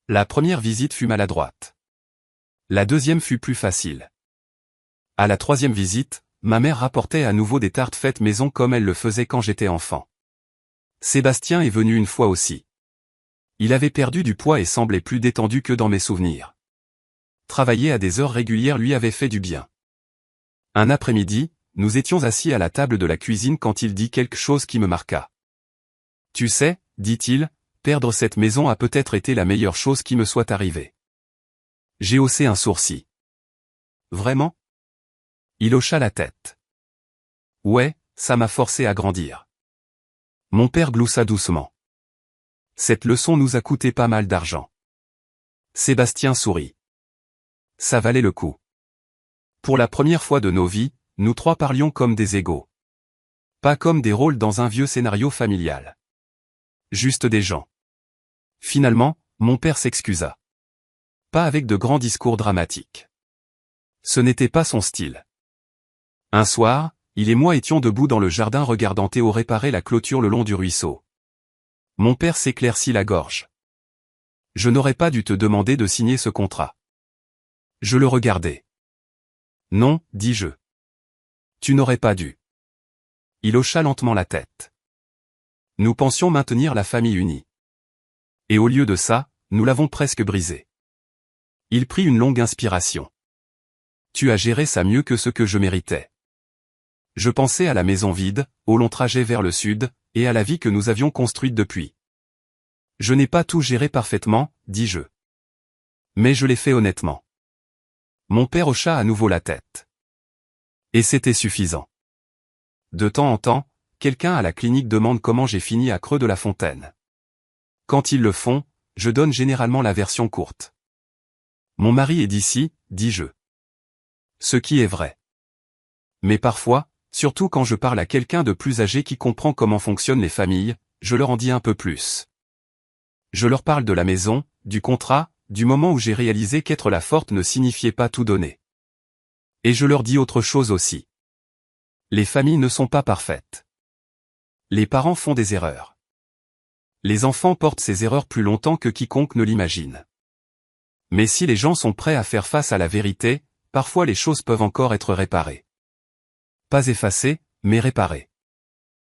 La première visite fut maladroite. La deuxième fut plus facile. À la troisième visite, ma mère rapportait à nouveau des tartes faites maison comme elle le faisait quand j'étais enfant. Sébastien est venu une fois aussi. Il avait perdu du poids et semblait plus détendu que dans mes souvenirs. Travailler à des heures régulières lui avait fait du bien. Un après-midi, nous étions assis à la table de la cuisine quand il dit quelque chose qui me marqua. « Tu sais, dit-il, perdre cette maison a peut-être été la meilleure chose qui me soit arrivée. » J'ai haussé un sourcil. « Vraiment ?» Il hocha la tête. « Ouais, ça m'a forcé à grandir. » Mon père gloussa doucement. « Cette leçon nous a coûté pas mal d'argent. » Sébastien sourit. Ça valait le coup. Pour la première fois de nos vies, nous 3 parlions comme des égaux. Pas comme des rôles dans un vieux scénario familial. Juste des gens. Finalement, mon père s'excusa. Pas avec de grands discours dramatiques. Ce n'était pas son style. Un soir, il et moi étions debout dans le jardin regardant Théo réparer la clôture le long du ruisseau. Mon père s'éclaircit la gorge. Je n'aurais pas dû te demander de signer ce contrat. Je le regardais. Non, dis-je. Tu n'aurais pas dû. Il hocha lentement la tête. Nous pensions maintenir la famille unie. Et au lieu de ça, nous l'avons presque brisée. Il prit une longue inspiration. Tu as géré ça mieux que ce que je méritais. Je pensais à la maison vide, au long trajet vers le sud, et à la vie que nous avions construite depuis. Je n'ai pas tout géré parfaitement, dis-je. Mais je l'ai fait honnêtement. Mon père hocha à nouveau la tête. Et c'était suffisant. De temps en temps, quelqu'un à la clinique demande comment j'ai fini à Creux de la Fontaine. Quand ils le font, je donne généralement la version courte. Mon mari est d'ici, dis-je. Ce qui est vrai. Mais parfois, surtout quand je parle à quelqu'un de plus âgé qui comprend comment fonctionnent les familles, je leur en dis un peu plus. Je leur parle de la maison, du contrat, du moment où j'ai réalisé qu'être la forte ne signifiait pas tout donner. Et je leur dis autre chose aussi. Les familles ne sont pas parfaites. Les parents font des erreurs. Les enfants portent ces erreurs plus longtemps que quiconque ne l'imagine. Mais si les gens sont prêts à faire face à la vérité, parfois les choses peuvent encore être réparées. Pas effacées, mais réparées.